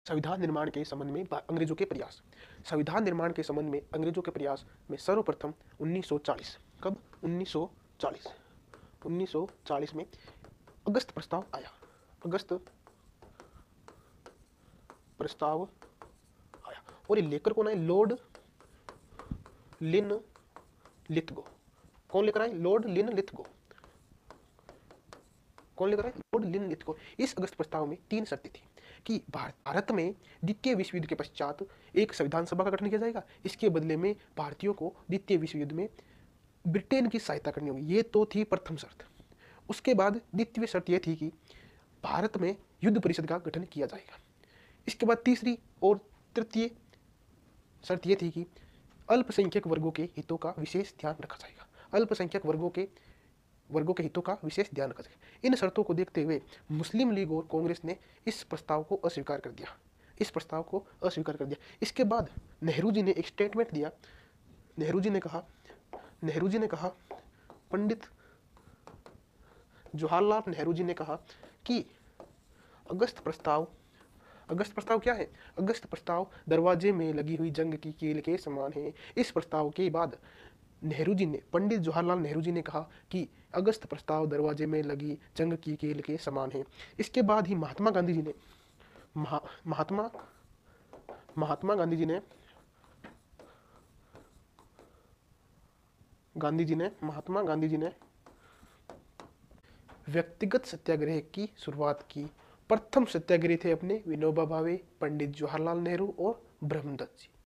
संविधान निर्माण के संबंध में अंग्रेजों के प्रयास। संविधान निर्माण के संबंध में अंग्रेजों के प्रयास में सर्वप्रथम 1940, कब 1940 में अगस्त प्रस्ताव आया। अगस्त प्रस्ताव आया और ये लेकर कौन आए? लॉर्ड लिन लिथगो। कौन लेकर आए? लॉर्ड लिन लिथगो। कौन लेकर आए? लॉर्ड लिन लिथगो। इस अगस्त प्रस्ताव में 3 शर्तें थी कि भारत में द्वितीय विश्व युद्ध के पश्चात एक संविधान सभा का गठन किया जाएगा। इसके बदले में भारतीयों को द्वितीय विश्व युद्ध में ब्रिटेन की सहायता करनी होगी। ये तो थी प्रथम शर्त। उसके बाद द्वितीय शर्त यह थी कि भारत में युद्ध परिषद का गठन किया जाएगा। इसके बाद तीसरी और तृतीय शर्त यह थी कि अल्पसंख्यक वर्गों के हितों का विशेष ध्यान रखा जाएगा। अल्पसंख्यक वर्गों के हितों का विशेष ध्यान रखा जाएगा। इन शर्तों को देखते हुए मुस्लिम लीग और कांग्रेस ने इस प्रस्ताव को अस्वीकार कर दिया। इसके बाद नेहरू जी ने एक स्टेटमेंट दिया। नेहरू जी ने कहा पंडित जवाहरलाल नेहरू जी ने कहा कि अगस्त प्रस्ताव क्या है? अगस्त प्रस्ताव दरवाजे में लगी हुई जंग की कील के समान है। इस प्रस्ताव के बाद पंडित जवाहरलाल नेहरू जी ने कहा कि अगस्त प्रस्ताव दरवाजे में लगी जंग की कील के समान है। इसके बाद ही महात्मा गांधी जी ने व्यक्तिगत सत्याग्रह की शुरुआत की। प्रथम सत्याग्रही थे अपने विनोबा भावे, पंडित जवाहरलाल नेहरू और ब्रह्मदत्त जी।